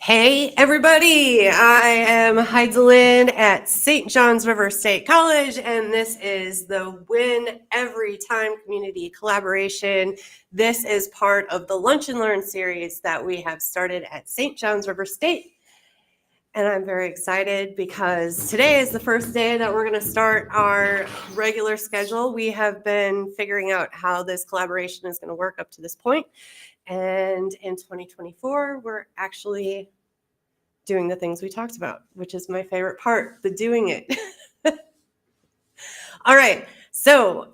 Hey, everybody. I am Heidelin at St. John's River State College, and this is the Win Every Time community collaboration. This is part of the Lunch and Learn series that we have started at St. John's River State. And I'm very excited because today is the first day that we're going to start our regular schedule. We have been figuring out how this collaboration is going to work up to this point. And in 2024, we're actually doing the things we talked about, which is my favorite part, the doing it. All right. So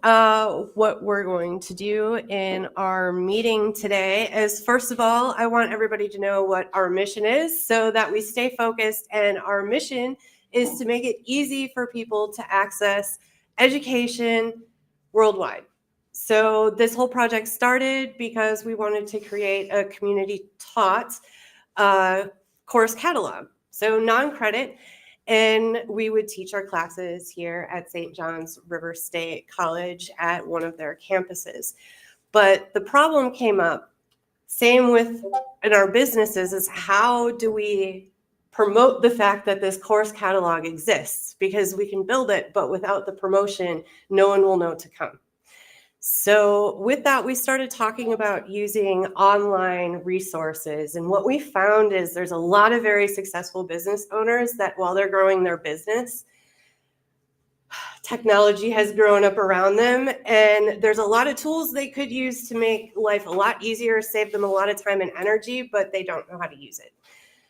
what we're going to do in our meeting today is, first of all, I want everybody to know what our mission is so that we stay focused. And our mission is to make it easy for people to access education worldwide. So this whole project started because we wanted to create a community taught course catalog, so non-credit, and we would teach our classes here at St. John's River State College at one of their campuses. But the problem came up, same with in our businesses, is how do we promote the fact that this course catalog exists? Because we can build it, but without the promotion, no one will know to come. So with that, we started talking about using online resources. And what we found is there's a lot of very successful business owners that while they're growing their business, technology has grown up around them. And there's a lot of tools they could use to make life a lot easier, save them a lot of time and energy, but they don't know how to use it.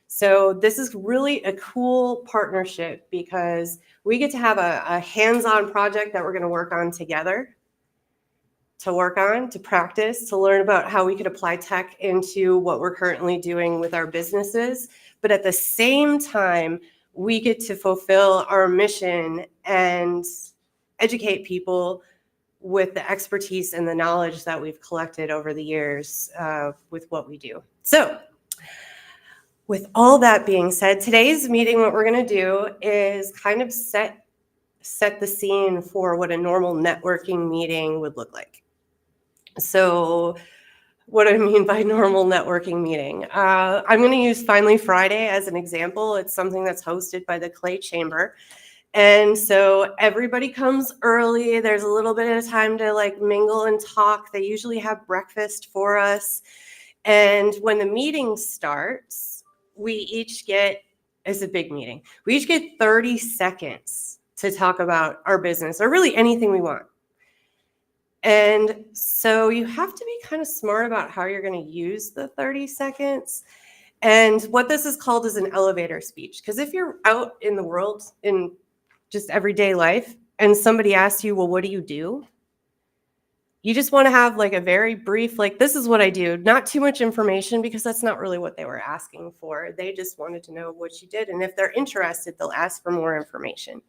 So this is really a cool partnership because we get to have a hands-on project that we're going to work on together. To practice, to learn about how we could apply tech into what we're currently doing with our businesses. But at the same time, we get to fulfill our mission and educate people with the expertise and the knowledge that we've collected over the years with what we do. So with all that being said, today's meeting, what we're going to do is kind of set the scene for what a normal networking meeting would look like. So what do I mean by normal networking meeting? I'm going to use Finally Friday as an example. It's something that's hosted by the Clay Chamber. And so everybody comes early. There's a little bit of time to like mingle and talk. They usually have breakfast for us. And when the meeting starts, we each get, it's a big meeting, we each get 30 seconds to talk about our business or really anything we want. And so you have to be kind of smart about how you're going to use the 30 seconds. And what this is called is an elevator speech. Because if you're out in the world in just everyday life and somebody asks you, well, what do? You just want to have like a very brief, like, this is what I do. Not too much information because that's not really what they were asking for. They just wanted to know what you did. And if they're interested, they'll ask for more information.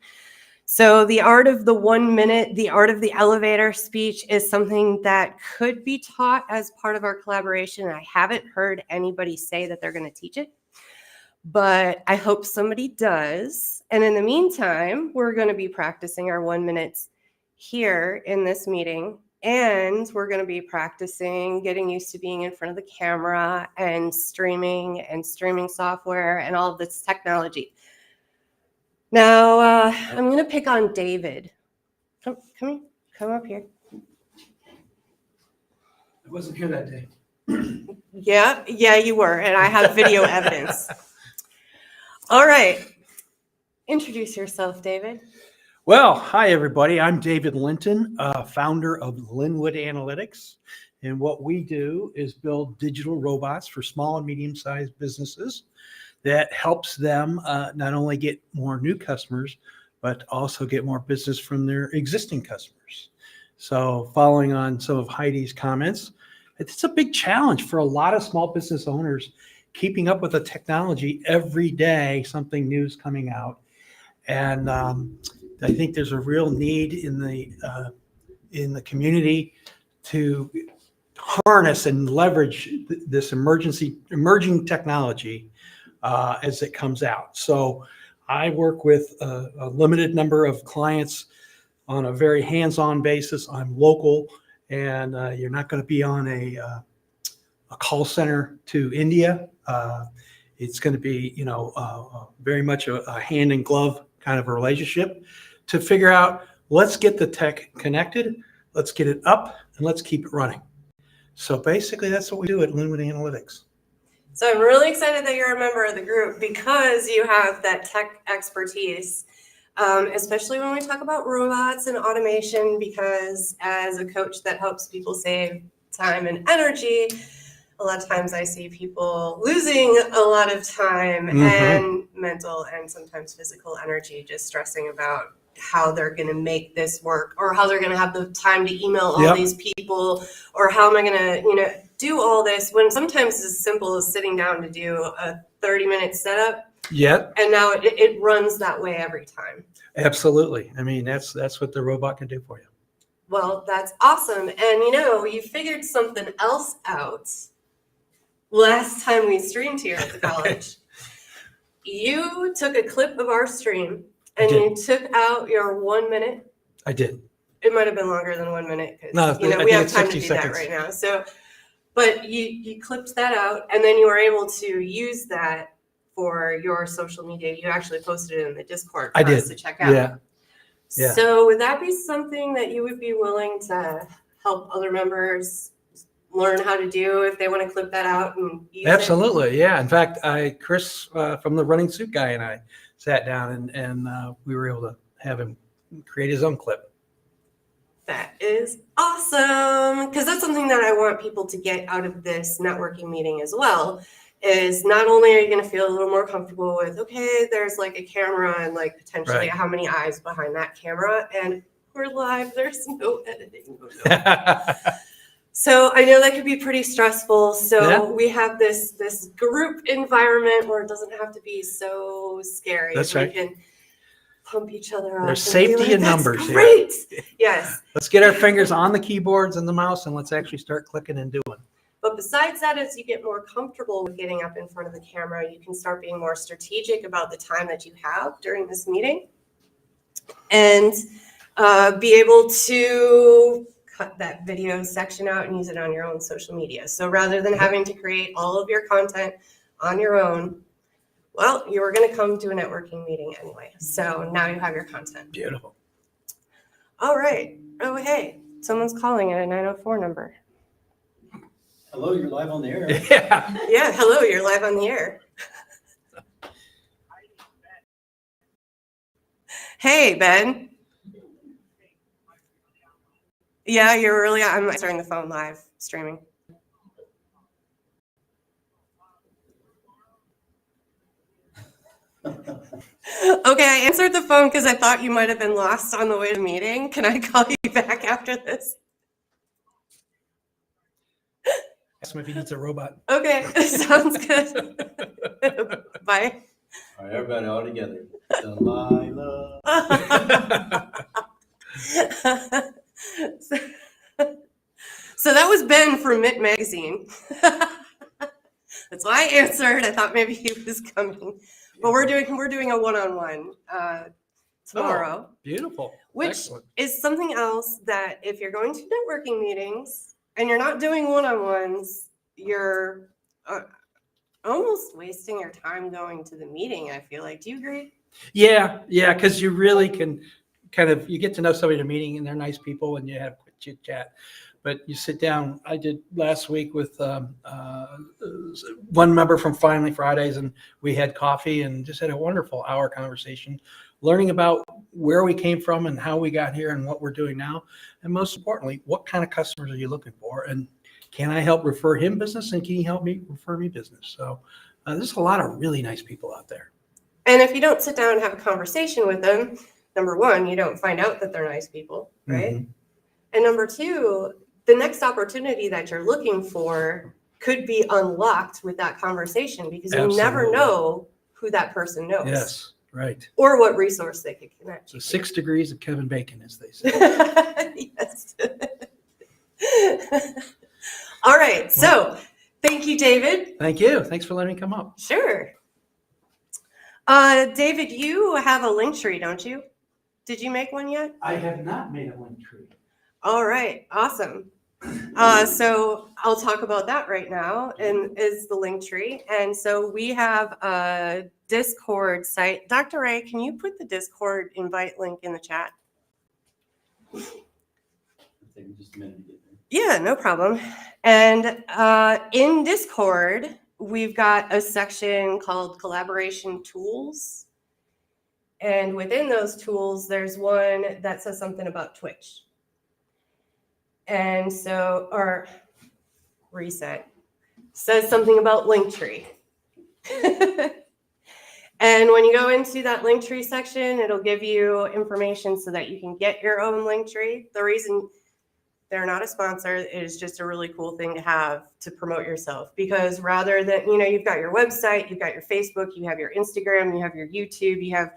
So the art of the 1 minute, the art of the elevator speech is something that could be taught as part of our collaboration. I haven't heard anybody say that they're going to teach it, but I hope somebody does. And in the meantime, we're going to be practicing our 1 minutes here in this meeting. And we're going to be practicing getting used to being in front of the camera and streaming software and all of this technology. Now, I'm going to pick on David. Come up here. I wasn't here that day. Yeah, you were, and I have video evidence. All right. Introduce yourself, David. Well, hi, everybody. I'm David Linton, founder of Linwood Analytics. And what we do is build digital robots for small and medium-sized businesses that helps them not only get more new customers, but also get more business from their existing customers. So following on some of Heidi's comments, it's a big challenge for a lot of small business owners keeping up with the technology every day. Something new is coming out. And I think there's a real need in the community to harness and leverage this emerging technology as it comes out. So I work with a limited number of clients on a very hands-on basis. I'm local, and you're not going to be on a call center to India. It's going to be, very much a hand in glove kind of a relationship to figure out, let's get the tech connected, let's get it up, and let's keep it running. So basically, that's what we do at Linwood Analytics. So I'm really excited that you're a member of the group because you have that tech expertise, especially when we talk about robots and automation, because as a coach that helps people save time and energy, a lot of times I see people losing a lot of time and mental and sometimes physical energy just stressing about how they're going to make this work, or how they're going to have the time to email all these people, or how am I going to, do all this, when sometimes it's as simple as sitting down to do a 30-minute setup. Yep. And now it runs that way every time. Absolutely. I mean, that's what the robot can do for you. Well, that's awesome. And you figured something else out last time we streamed here at the college. You took a clip of our stream and you took out your 1 minute. I did. It might have been longer than 1 minute because no, we have time to do seconds. that right now. So, but you clipped that out, and then you were able to use that for your social media. You actually posted it in the Discord for us to check out. Yeah. So would that be something that you would be willing to help other members learn how to do if they want to clip that out and use Absolutely. Yeah. In fact, Chris from the Running Suit Guy and I sat down and we were able to have him create his own clip. That is awesome, because that's something that I want people to get out of this networking meeting as well, is not only are you going to feel a little more comfortable with, okay, there's like a camera and like potentially how many eyes behind that camera, and we're live, there's no editing. So I know that could be pretty stressful. So we have this group environment where it doesn't have to be so scary. That's right. We can pump each other up. There's safety in numbers great. here. Yes. Let's get our fingers on the keyboards and the mouse and let's actually start clicking and doing. But besides that, as you get more comfortable with getting up in front of the camera, you can start being more strategic about the time that you have during this meeting and be able to cut that video section out and use it on your own social media. So rather than having to create all of your content on your own, well, you were going to come to a networking meeting anyway. So now you have your content. Beautiful. All right. Oh, hey, someone's calling at a 904 number. Hello, you're live on the air. Yeah. Yeah, hello, you're live on the air. Hey, Ben. Yeah, I'm answering the phone live streaming. Okay, I answered the phone because I thought you might have been lost on the way to the meeting. Can I call you back after this? Ask him if he needs a robot. Okay, sounds good. Bye. All right, everybody all together. Delilah. So that was Ben from Mint Magazine. That's why I answered. I thought maybe he was coming. But we're doing a one-on-one tomorrow. Oh, beautiful. Which Excellent. is something else that if you're going to networking meetings and you're not doing one-on-ones, you're almost wasting your time going to the meeting, I feel like. Do you agree? Yeah, because you really can you get to know somebody at a meeting and they're nice people and you have quick chit chat. But you sit down. I did last week with one member from Finally Fridays, and we had coffee and just had a wonderful hour conversation, learning about where we came from and how we got here and what we're doing now. And most importantly, what kind of customers are you looking for? And can I help refer him business? And can he help me refer me business? So there's a lot of really nice people out there. And if you don't sit down and have a conversation with them, number one, you don't find out that they're nice people, right? Mm-hmm. And number two, the next opportunity that you're looking for could be unlocked with that conversation, because you never know who that person knows. Yes, right. Or what resource they could connect So you to. 6 degrees of Kevin Bacon, as they say. Yes. All right. So thank you, David. Thank you. Thanks for letting me come up. Sure. David, you have a link tree, don't you? Did you make one yet? I have not made a link tree. All right. Awesome. So I'll talk about that right now, and is the Linktree. And so we have a Discord site. Dr. Ray, can you put the Discord invite link in the chat? It'll take me just a minute to get there. Yeah, no problem. And in Discord, we've got a section called Collaboration Tools. And within those tools, there's one that says something about Twitch. And so, or reset, says something about Linktree. And when you go into that Linktree section, it'll give you information so that you can get your own Linktree. The reason they're not a sponsor, it is just a really cool thing to have to promote yourself, because rather than, you've got your website, you've got your Facebook, you have your Instagram, you have your YouTube, you have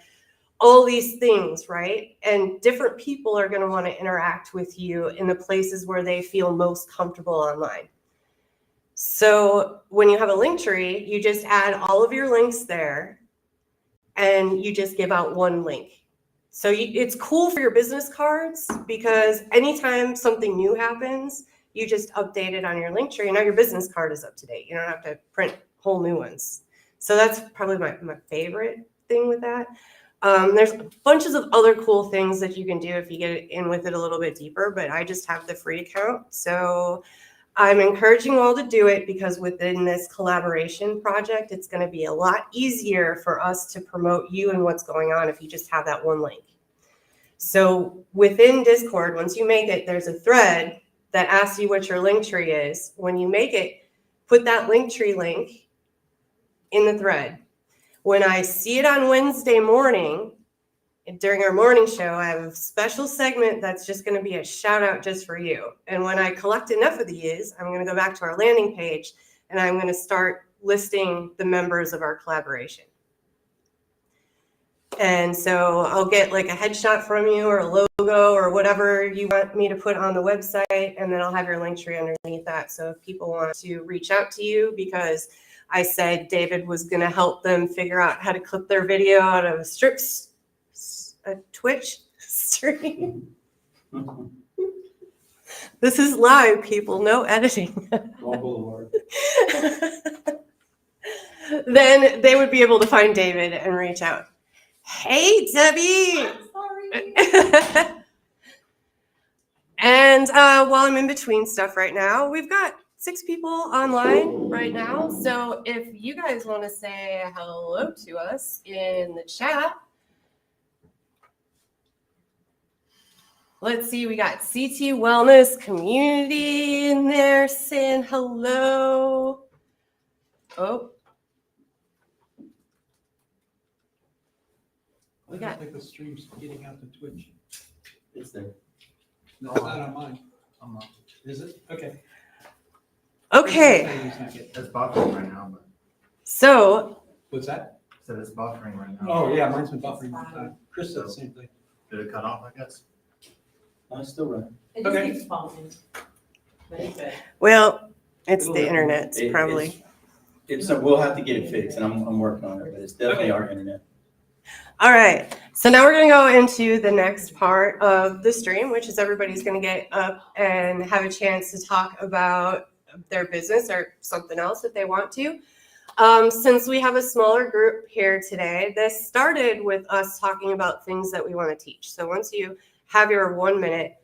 all these things, right? And different people are going to want to interact with you in the places where they feel most comfortable online. So when you have a Linktree, you just add all of your links there and you just give out one link. So it's cool for your business cards, because anytime something new happens, you just update it on your Linktree, and now your business card is up to date. You don't have to print whole new ones. So that's probably my favorite thing with that. There's bunches of other cool things that you can do if you get in with it a little bit deeper, but I just have the free account. So I'm encouraging you all to do it, because within this collaboration project, it's going to be a lot easier for us to promote you and what's going on if you just have that one link. So within Discord, once you make it, there's a thread that asks you what your Linktree is. When you make it, put that Linktree link in the thread. When I see it on Wednesday morning, during our morning show, I have a special segment that's just going to be a shout out just for you. And when I collect enough of these, I'm going to go back to our landing page and I'm going to start listing the members of our collaboration. And so I'll get like a headshot from you or a logo or whatever you want me to put on the website. And then I'll have your Linktree underneath that. So if people want to reach out to you, because I said David was going to help them figure out how to clip their video out of a Twitch stream. This is live, people, no editing. Then they would be able to find David and reach out. Hey, Debbie. Sorry. And while I'm in between stuff right now, we've got 6 people online right now. So if you guys want to say hello to us in the chat. Let's see, we got CT Wellness Community in there saying hello. Oh. I don't think the stream's getting out to Twitch. It's there. No, it's not on mine. I'm not. Is it? Okay. Okay. It's buffering right now, but So. What's that? I said it's buffering right now. Oh, yeah, mine's been buffering. Chris said the same thing. Did it cut off, I guess? I'm still running. It just Okay. keeps falling. But it's good. Well, it's the internet, probably. We'll have to get it fixed, and I'm working on it, but it's definitely our internet. All right. So now we're going to go into the next part of the stream, which is everybody's going to get up and have a chance to talk about their business or something else if they want to. Since we have a smaller group here today, this started with us talking about things that we want to teach. So once you have your 1 minute,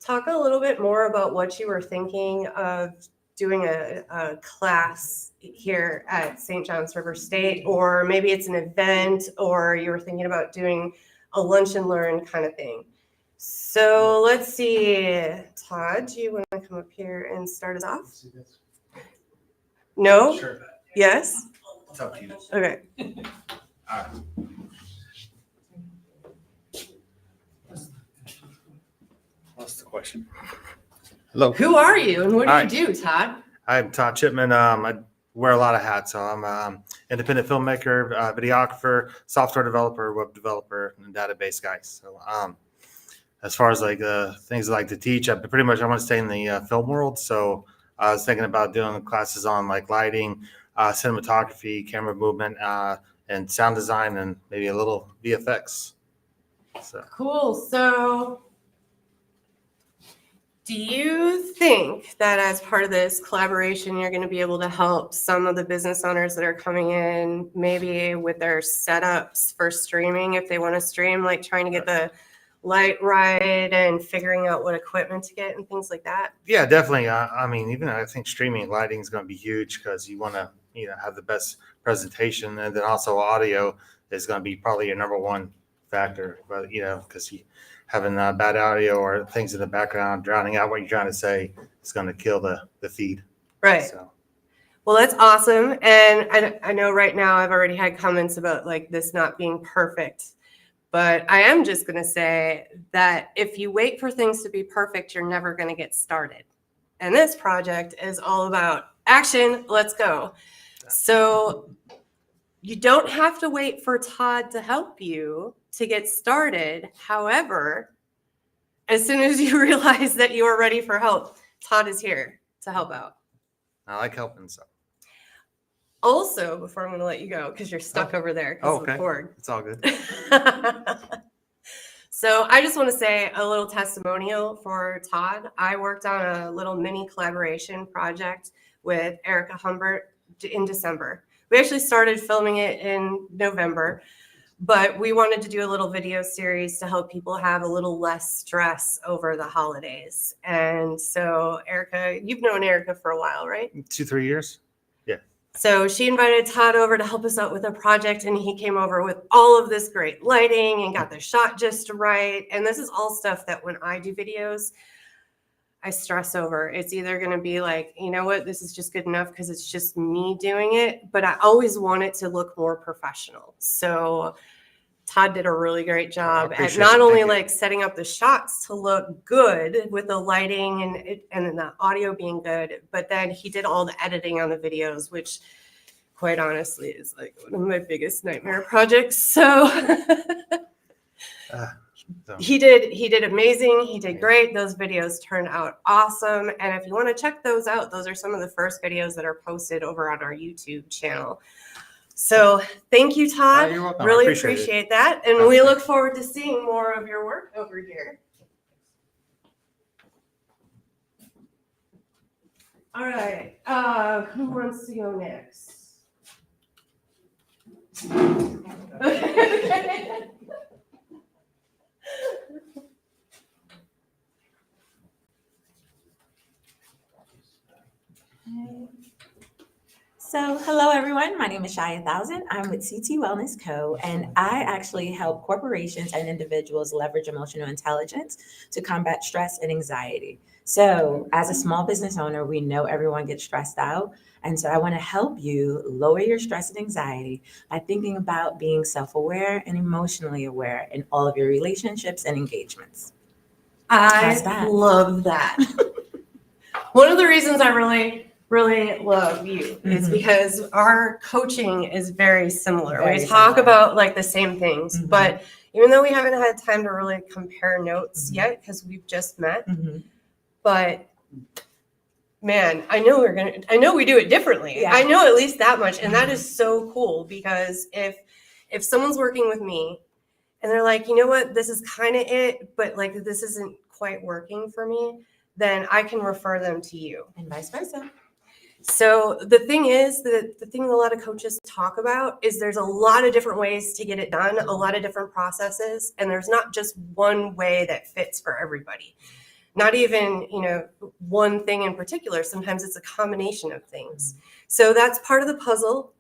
talk a little bit more about what you were thinking of doing a class here at St. John's River State, or maybe it's an event, or you were thinking about doing a lunch and learn kind of thing. So let's see, Todd, do you want to come up here and start us off? No? Sure. Yes? It's up to you. Okay. All right. What's the question? Hello. Who are you and what do Hi. you do, Todd? I'm Todd Chipman. I wear a lot of hats. So I'm an independent filmmaker, videographer, software developer, web developer, and database guy. So as far as like things I like to teach, I want to stay in the film world. So I was thinking about doing classes on like lighting, cinematography, camera movement, and sound design, and maybe a little VFX. So Cool. So Do you think that as part of this collaboration, you're going to be able to help some of the business owners that are coming in, maybe with their setups for streaming, if they want to stream, like trying to get the light right and figuring out what equipment to get and things like that? Yeah, definitely. I mean, even I think streaming lighting is going to be huge because you want to, have the best presentation, and then also audio is going to be probably your number one factor. But because having bad audio or things in the background drowning out what you're trying to say is going to kill the feed. Right. So Well, that's awesome. And I know right now I've already had comments about like this not being perfect. But I am just going to say that if you wait for things to be perfect, you're never going to get started. And this project is all about action. Let's go. So you don't have to wait for Todd to help you to get started. However, as soon as you realize that you are ready for help, Todd is here to help out. I like helping. So Also, before I'm going to let you go, because you're stuck over there because of the okay. cord. It's all good. So I just want to say a little testimonial for Todd. I worked on a little mini collaboration project with Erica Humbert in December. We actually started filming it in November, but we wanted to do a little video series to help people have a little less stress over the holidays. And so Erica, you've known Erica for a while, right? 2-3 years. So she invited Todd over to help us out with a project, and he came over with all of this great lighting and got the shot just right. And this is all stuff that when I do videos, I stress over. It's either going to be like, you know what, this is just good enough because it's just me doing it, but I always want it to look more professional. So Todd did a really great job at appreciate not it. only Thank you. like setting up the shots to look good with the lighting and then the audio being good, but then he did all the editing on the videos, which quite honestly is like one of my biggest nightmare projects. So So he did amazing. He did great. Those videos turned out awesome. And if you want to check those out, those are some of the first videos that are posted over on our YouTube channel. So thank you, Todd. you're welcome. I Really appreciate it. appreciate that. And we look forward to seeing more of your work over here. All right. Who wants to go next? Okay. So, hello everyone. My name is Shia Thousand. I'm with CT Wellness Co. And I actually help corporations and individuals leverage emotional intelligence to combat stress and anxiety. So, as a small business owner, we know everyone gets stressed out. And so, I want to help you lower your stress and anxiety by thinking about being self aware and emotionally aware in all of your relationships and engagements. How's I that? love that. One of the reasons I really love you is Mhm. because our coaching is very similar. Very We talk similar. about like the same things, Mhm. but even though we haven't had time to really compare notes Mhm. yet because we've just met, Mhm. but man, I know we do it differently. Yeah. I know at least that much, and that is so cool because if someone's working with me and they're like, you know what, this is kind of it, but like this isn't quite working for me, then I can refer them to you. And vice versa. So the thing is that the thing a lot of coaches talk about is there's a lot of different ways to get it done, a lot of different processes, and there's not just one way that fits for everybody. Not even, one thing in particular. Sometimes it's a combination of things. So that's part of the puzzle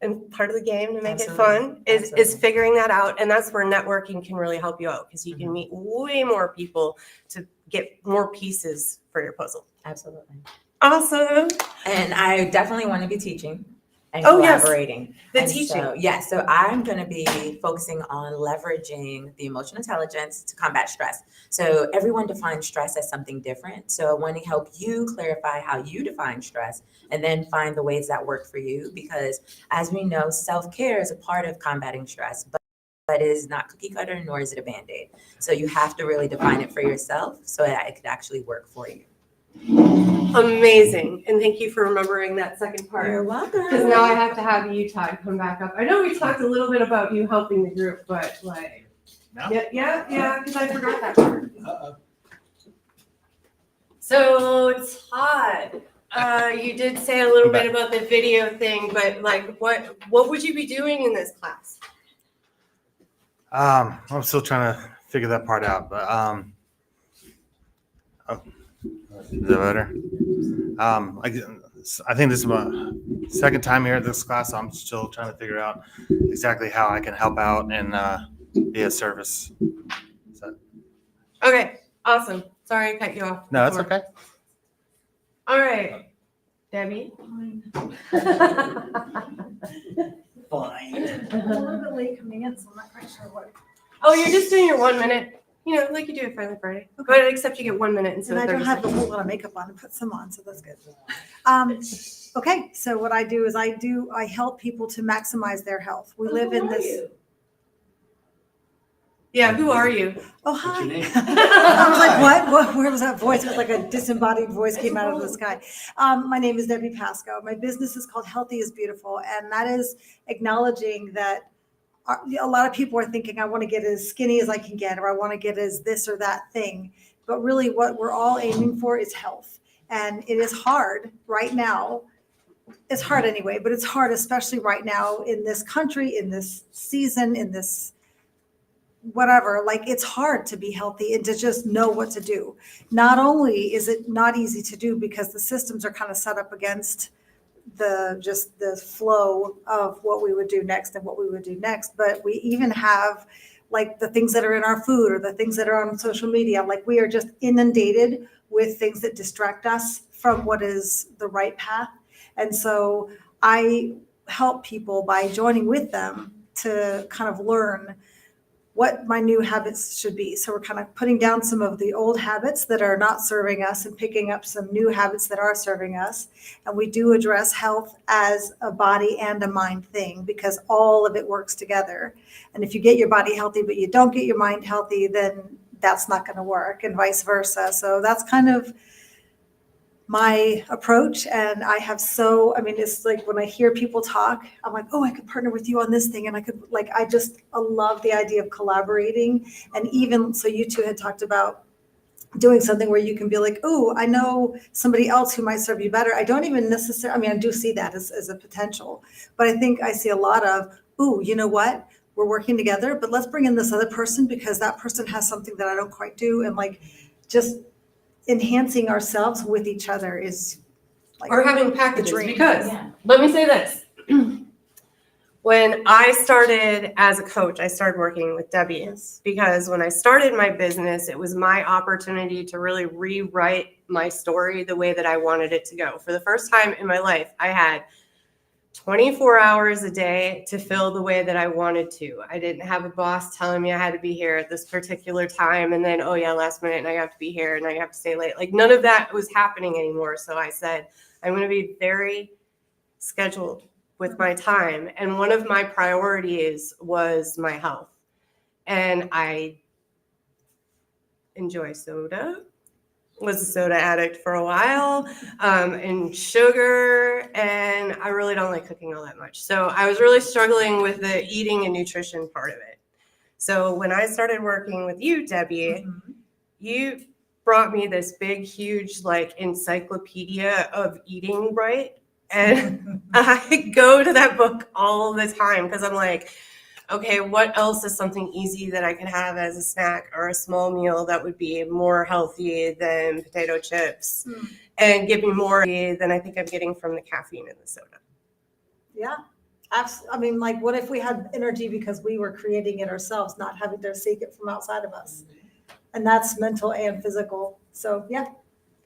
and part of the game to make it fun is Absolutely. figuring that out. And that's where networking can really help you out because you can Mhm. meet way more people to get more pieces for your puzzle. Absolutely. Awesome. And I definitely want to be teaching and Oh, yes. collaborating. The And teaching. So I'm going to be focusing on leveraging the emotional intelligence to combat stress. So everyone defines stress as something different. So I want to help you clarify how you define stress and then find the ways that work for you. Because as we know, self-care is a part of combating stress, but it is not cookie cutter, nor is it a Band-Aid. So you have to really define it for yourself so that it could actually work for you. Amazing. And thank you for remembering that second part. You're welcome. Because now I have to have you, Todd, come back up. I know we talked a little bit about you helping the group, but like, No? yeah, because I forgot that part. Uh-oh. So Todd, you did say a little bit about the video thing, but like, what would you be doing in this class? I'm still trying to figure that part out, but oh, is that better? I think this is my second time here at this class. So I'm still trying to figure out exactly how I can help out and be a service. So, Okay, awesome. Sorry I cut you off. no, that's before. okay. All right, Debbie. I'm a little bit late coming in, so I'm not quite sure what. Oh, you're just doing your 1 minute, you know, like you do at Friday Friday. But except you get 1 minute instead And I of don't 30 have a seconds. whole lot of makeup on, I put some on, so that's good. Okay, so what I do is I help people to maximize their health. We live in this. Yeah, who are you? Oh, What's hi. your name? I was like, what? Where was that voice? It was like a disembodied voice came out of the sky. My name is Debbie Pasco. My business is called Healthy is Beautiful, and that is acknowledging that a lot of people are thinking, I want to get as skinny as I can get, or I want to get as this or that thing. But really, what we're all aiming for is health. And it is hard right now. It's hard anyway, but it's hard, especially right now in this country, in this season, in this whatever. Like, it's hard to be healthy and to just know what to do. Not only is it not easy to do because the systems are kind of set up against the flow of what we would do next and what we would do next, but we even have like the things that are in our food or the things that are on social media. Like, we are just inundated with things that distract us from what is the right path. And so I help people by joining with them to kind of learn what my new habits should be. So we're kind of putting down some of the old habits that are not serving us and picking up some new habits that are serving us. And we do address health as a body and a mind thing because all of it works together. And if you get your body healthy, but you don't get your mind healthy, then that's not going to work, and vice versa. So that's kind of my approach. And it's like when I hear people talk, I'm like, oh, I could partner with you on this thing. And I love the idea of collaborating. And even so, you two had talked about doing something where you can be like, oh, I know somebody else who might serve you better. I don't even necessarily, I do see that as a potential, but I think I see a lot of, oh, you know what? We're working together, but let's bring in this other person because that person has something that I don't quite do. And like, just enhancing ourselves with each other is like Or having packages, dream. because Yeah. let me say this. When I started as a coach, I started working with Debbie Yes. because when I started my business, it was my opportunity to really rewrite my story the way that I wanted it to go. For the first time in my life, I had 24 hours a day to fill the way that I wanted to. I didn't have a boss telling me I had to be here at this particular time and then, oh yeah, last minute and I have to be here and I have to stay late. Like, none of that was happening anymore. So I said, I'm going to be very scheduled with my time. And one of my priorities was my health. And I enjoy soda. Was a soda addict for a while, and sugar, and I really don't like cooking all that much. So I was really struggling with the eating and nutrition part of it. So when I started working with you, Debbie, you brought me this big, huge, like, encyclopedia of eating right. And I go to that book all the time because I'm like, okay, what else is something easy that I can have as a snack or a small meal that would be more healthy than potato chips and give me more than I think I'm getting from the caffeine in the soda? Yeah, absolutely. Like, what if we had energy because we were creating it ourselves, not having to seek it from outside of us? And that's mental and physical. So yeah,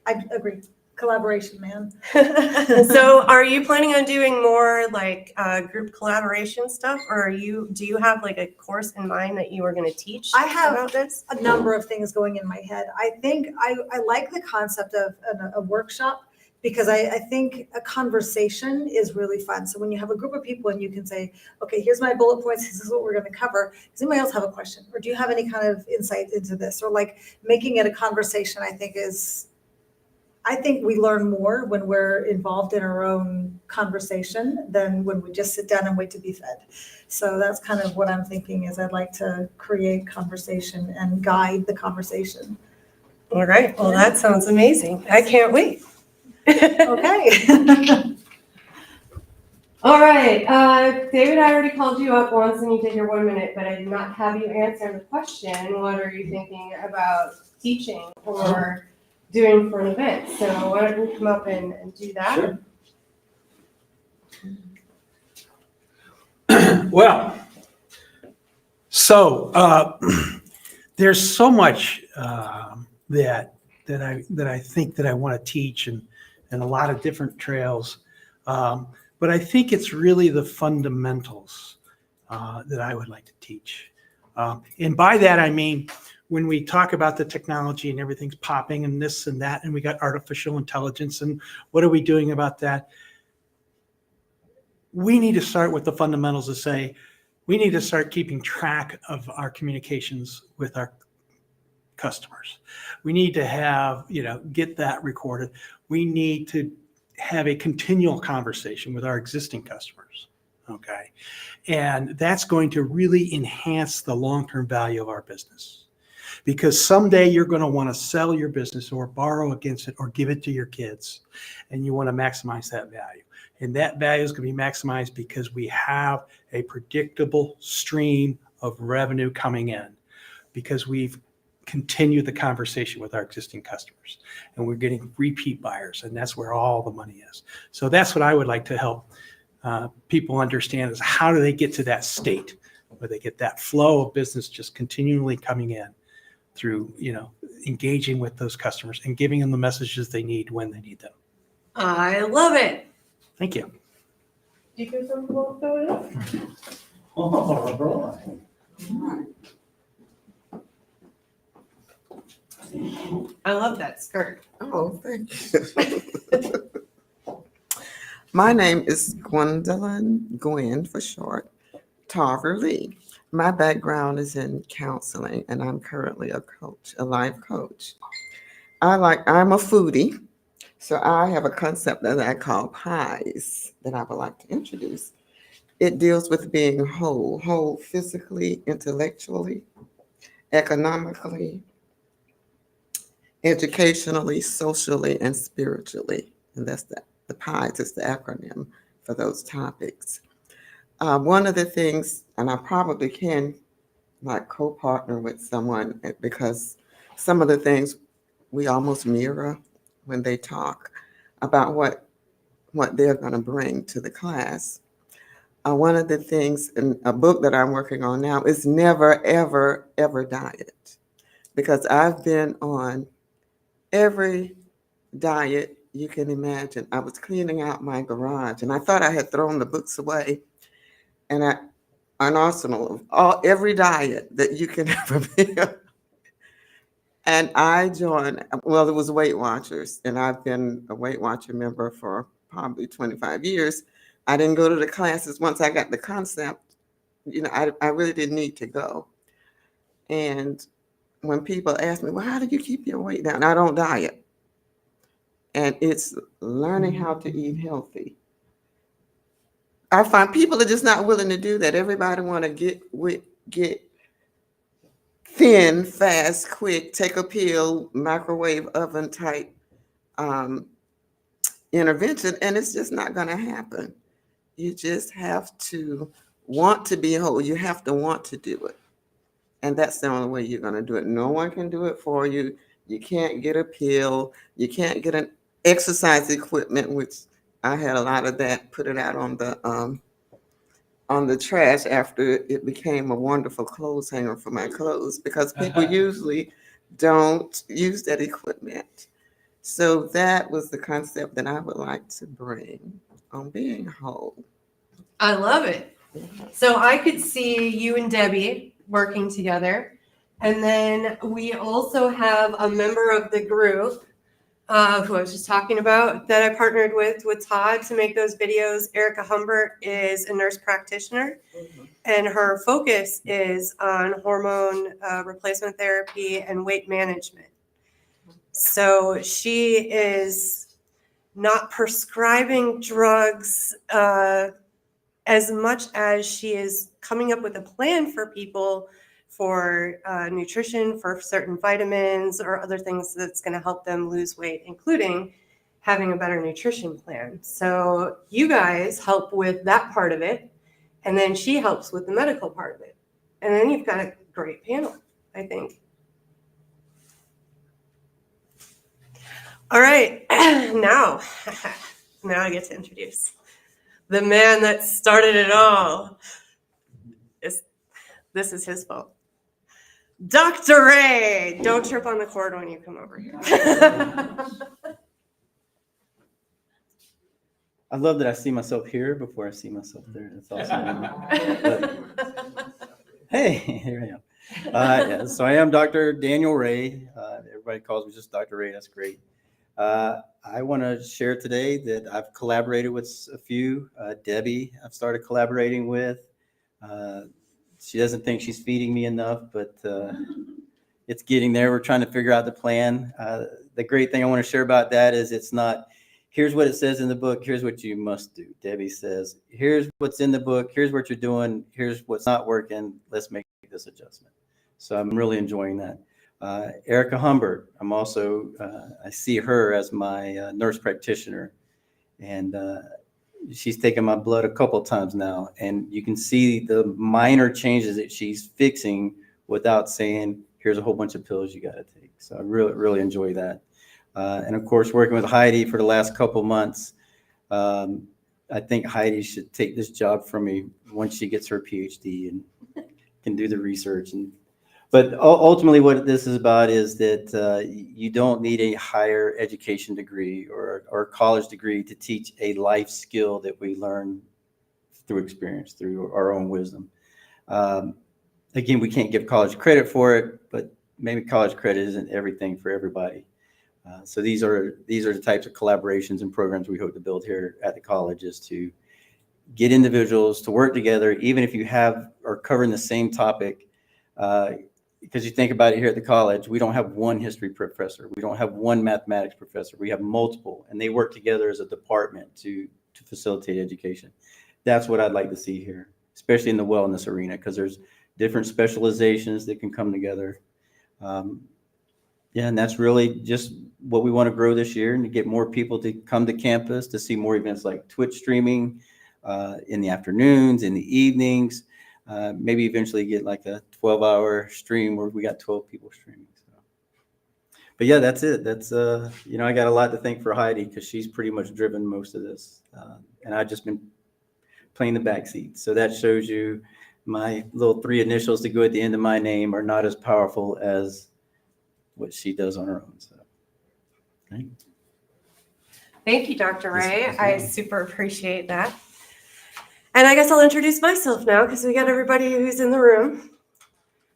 I agree. Collaboration, man. So are you planning on doing more like group collaboration stuff, or do you have like a course in mind that you are going to teach I have about this? a number of things going in my head. I think I like the concept of a workshop because I think a conversation is really fun. So when you have a group of people and you can say, okay, here's my bullet points, this is what we're going to cover. Does anybody else have a question? Or do you have any kind of insight into this? Or like making it a conversation, I think we learn more when we're involved in our own conversation than when we just sit down and wait to be fed. So that's kind of what I'm thinking is I'd like to create conversation and guide the conversation. All right, well, that sounds amazing. I can't wait. Okay. All right, David, I already called you up once and you did your 1 minute, but I did not have you answer the question. What are you thinking about teaching or doing for an event? So why don't you come up and do that? Sure. Well, so there's so much that I think that I want to teach and a lot of different trails. But I think it's really the fundamentals that I would like to teach. And by that, I mean, when we talk about the technology and everything's popping and this and that, and we got artificial intelligence and what are we doing about that? We need to start with the fundamentals to say, we need to start keeping track of our communications with our customers. We need to have, get that recorded. We need to have a continual conversation with our existing customers. Okay. And that's going to really enhance the long-term value of our business. Because someday you're going to want to sell your business or borrow against it or give it to your kids. And you want to maximize that value. And that value is going to be maximized because we have a predictable stream of revenue coming in because we've continued the conversation with our existing customers and we're getting repeat buyers, and that's where all the money is. So that's what I would like to help people understand is how do they get to that state where they get that flow of business just continually coming in through, engaging with those customers and giving them the messages they need when they need them. I love it. Thank you. Do you feel comfortable going up? All right. I love that skirt. Oh, thank you. My name is Gwendolyn, Gwen for short, Tarver Lee. My background is in counseling, and I'm currently a coach, a life coach. I'm a foodie, so I have a concept that I call pies that I would like to introduce. It deals with being whole physically, intellectually, economically, educationally, socially, and spiritually. And that's the PIES is the acronym for those topics. One of the things, and I probably can co-partner with someone because some of the things we almost mirror when they talk about what they're going to bring to the class. One of the things in a book that I'm working on now is never, ever, ever diet, because I've been on every diet you can imagine. I was cleaning out my garage and I thought I had thrown the books away, and an arsenal of every diet that you can ever be. And I joined, well, it was Weight Watchers, and I've been a Weight Watcher member for probably 25 years. I didn't go to the classes once I got the concept. I really didn't need to go. And when people ask me, well, how do you keep your weight down? I don't diet. And it's learning how to eat healthy. I find people are just not willing to do that. Everybody want to get thin, fast, quick, take a pill, microwave oven type intervention, and it's just not going to happen. You just have to want to be whole. You have to want to do it. And that's the only way you're going to do it. No one can do it for you. You can't get a pill. You can't get an exercise equipment, which I had a lot of that, put it out on the trash after it became a wonderful clothes hanger for my clothes, because people usually don't use that equipment. So that was the concept that I would like to bring on being whole. I love it. So I could see you and Debbie working together. And then we also have a member of the group who I was just talking about that I partnered with Todd to make those videos. Erica Humbert is a nurse practitioner, and her focus is on hormone replacement therapy and weight management. So she is not prescribing drugs as much as she is coming up with a plan for people for nutrition, for certain vitamins or other things that's going to help them lose weight, including having a better nutrition plan. So you guys help with that part of it, and then she helps with the medical part of it. And then you've got a great panel, I think. All right, now I get to introduce the man that started it all. This is his fault. Dr. Ray, don't trip on the cord when you come over here. I love that I see myself here before I see myself there. That's awesome. Hey, here I am. Yeah, so I am Dr. Daniel Ray. Everybody calls me just Dr. Ray. That's great. I want to share today that I've collaborated with a few. Debbie, I've started collaborating with. She doesn't think she's feeding me enough, but it's getting there. We're trying to figure out the plan. The great thing I want to share about that is it's not, here's what it says in the book, here's what you must do. Debbie says, here's what's in the book, here's what you're doing, here's what's not working, let's make this adjustment. So I'm really enjoying that. Erica Humbert, I'm also, I see her as my nurse practitioner, and she's taken my blood a couple of times now, and you can see the minor changes that she's fixing without saying, here's a whole bunch of pills you got to take. So I really enjoy that. And of course, working with Heidi for the last couple of months, I think Heidi should take this job from me once she gets her PhD and can do the research. But ultimately what this is about is that you don't need a higher education degree or a college degree to teach a life skill that we learn through experience, through our own wisdom. Again, we can't give college credit for it, but maybe college credit isn't everything for everybody. So these are the types of collaborations and programs we hope to build here at the college, is to get individuals to work together, even if you are covering the same topic. Because you think about it, here at the college, we don't have one history professor. We don't have one mathematics professor. We have multiple, and they work together as a department to facilitate education. That's what I'd like to see here, especially in the wellness arena, because there's different specializations that can come together. Yeah, and that's really just what we want to grow this year, and to get more people to come to campus to see more events like Twitch streaming in the afternoons, in the evenings. Maybe eventually get like a 12-hour stream where we got 12 people streaming. So. But yeah, that's it. That's, I got a lot to thank for Heidi, because she's pretty much driven most of this. And I've just been playing the backseat. So that shows you my little 3 initials to go at the end of my name are not as powerful as what she does on her own. So, okay. Thank you, Dr. Ray. Yes, I ma'am. super appreciate that. And I guess I'll introduce myself now, because we got everybody who's in the room.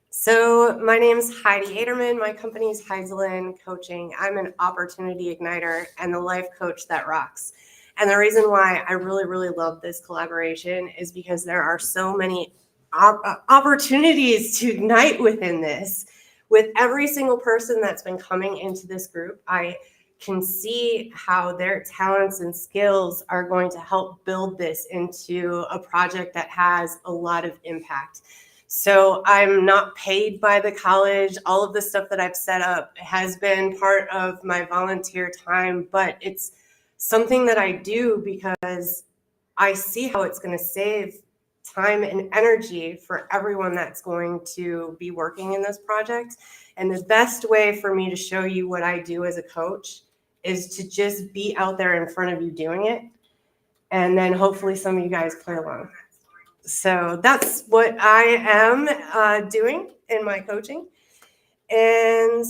So my name's Heidi Aderman. My company's Heiselin Coaching. I'm an opportunity igniter and the life coach that rocks. And the reason why I really love this collaboration is because there are so many opportunities to ignite within this. With every single person that's been coming into this group, I can see how their talents and skills are going to help build this into a project that has a lot of impact. So I'm not paid by the college. All of the stuff that I've set up has been part of my volunteer time, but it's something that I do because I see how it's going to save time and energy for everyone that's going to be working in this project. And the best way for me to show you what I do as a coach is to just be out there in front of you doing it. And then hopefully some of you guys play along. So that's what I am doing in my coaching. And,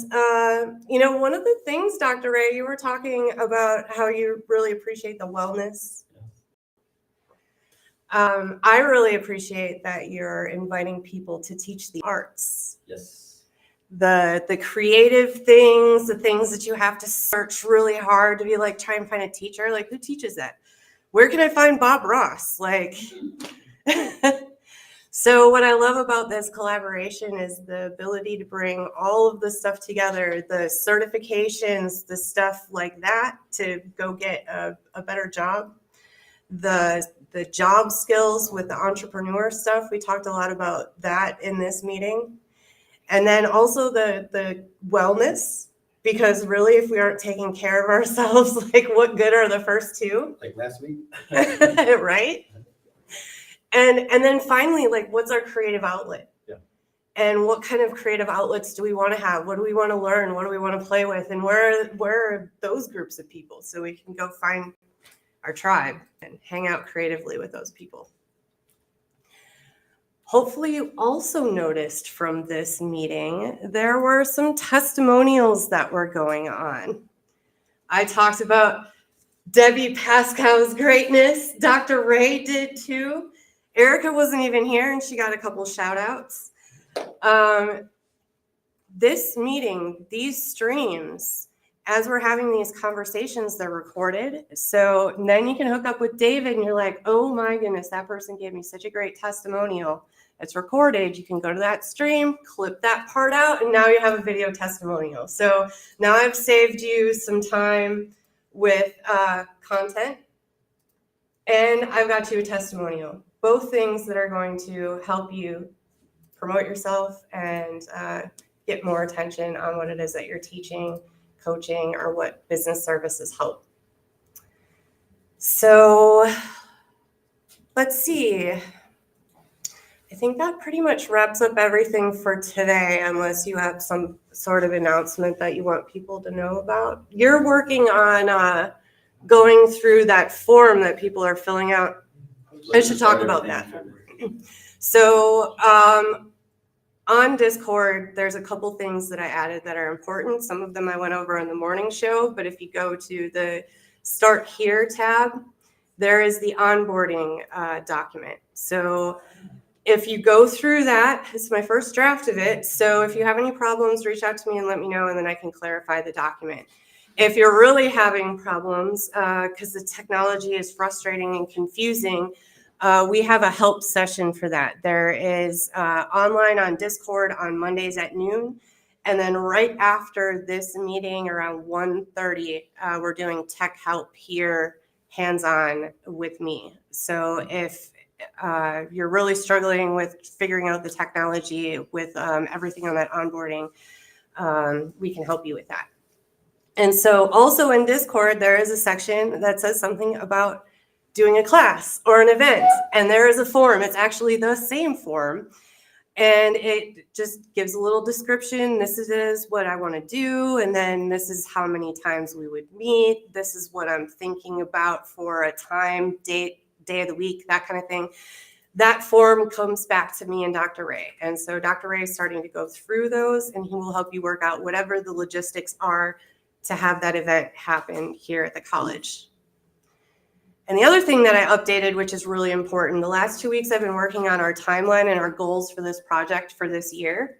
one of the things, Dr. Ray, you were talking about how you really appreciate the wellness. I really appreciate that you're inviting people to teach the arts. Yes. The creative things, the things that you have to search really hard to be like, try and find a teacher. Like, who teaches that? Where can I find Bob Ross? Like, so what I love about this collaboration is the ability to bring all of the stuff together, the certifications, the stuff like that to go get a better job, the job skills with the entrepreneur stuff. We talked a lot about that in this meeting. And then also the wellness, because really, if we aren't taking care of ourselves, like what good are the first two? Like last week? Right? And then finally, like, what's our creative outlet? Yeah. And what kind of creative outlets do we want to have? What do we want to learn? What do we want to play with? And where are those groups of people so we can go find our tribe and hang out creatively with those people? Hopefully you also noticed from this meeting, there were some testimonials that were going on. I talked about Debbie Pascow's greatness. Dr. Ray did too. Erica wasn't even here and she got a couple shout outs. This meeting, these streams, as we're having these conversations, they're recorded. So then you can hook up with David and you're like, oh my goodness, that person gave me such a great testimonial. It's recorded. You can go to that stream, clip that part out, and now you have a video testimonial. So now I've saved you some time with content, and I've got you a testimonial. Both things that are going to help you promote yourself and get more attention on what it is that you're teaching, coaching, or what business services help. So let's see. I think that pretty much wraps up everything for today, unless you have some sort of announcement that you want people to know about. You're working on going through that form that people are filling out. I should talk about that. So on Discord, there's a couple things that I added that are important. Some of them I went over on the morning show, but if you go to the Start Here tab, there is the onboarding document. So if you go through that, it's my first draft of it. So if you have any problems, reach out to me and let me know, and then I can clarify the document. If you're really having problems, because the technology is frustrating and confusing, we have a help session for that. There is online on Discord on Mondays at noon. And then right after this meeting around 1:30, we're doing tech help here hands-on with me. So if you're really struggling with figuring out the technology with everything on that onboarding, we can help you with that. And so also in Discord, there is a section that says something about doing a class or an event. And there is a form. It's actually the same form. And it just gives a little description. This is what I want to do. And then this is how many times we would meet. This is what I'm thinking about for a time, date, day of the week, that kind of thing. That form comes back to me and Dr. Ray. And so Dr. Ray is starting to go through those, and he will help you work out whatever the logistics are to have that event happen here at the college. And the other thing that I updated, which is really important, the last 2 weeks I've been working on our timeline and our goals for this project for this year.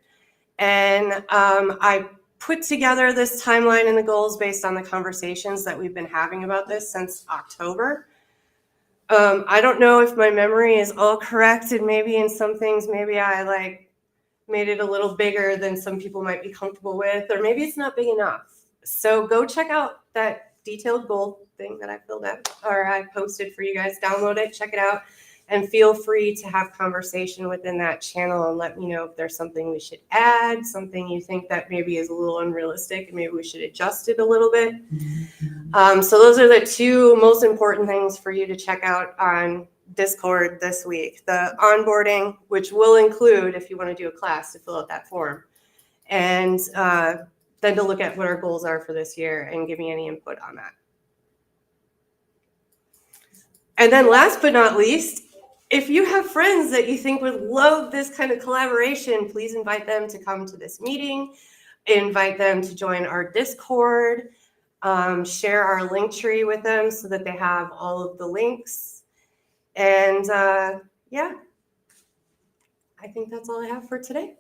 And I put together this timeline and the goals based on the conversations that we've been having about this since October. I don't know if my memory is all correct, and maybe in some things, maybe I made it a little bigger than some people might be comfortable with, or maybe it's not big enough. So go check out that detailed goal thing that I filled out, or I posted for you guys. Download it, check it out, and feel free to have conversation within that channel and let me know if there's something we should add, something you think that maybe is a little unrealistic and maybe we should adjust it a little bit. So those are the two most important things for you to check out on Discord this week. The onboarding, which will include, if you want to do a class, to fill out that form. And then to look at what our goals are for this year and give me any input on that. And then last but not least, if you have friends that you think would love this kind of collaboration, please invite them to come to this meeting, invite them to join our Discord, share our link tree with them so that they have all of the links. And yeah, I think that's all I have for today.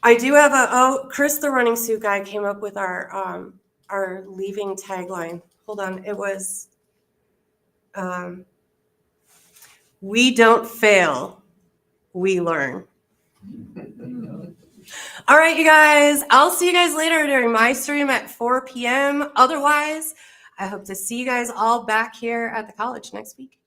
I do have Chris, the running suit guy, came up with our leaving tagline. Hold on, it was, we don't fail, we learn. All right, you guys, I'll see you guys later during my stream at 4 p.m. Otherwise, I hope to see you guys all back here at the college next week.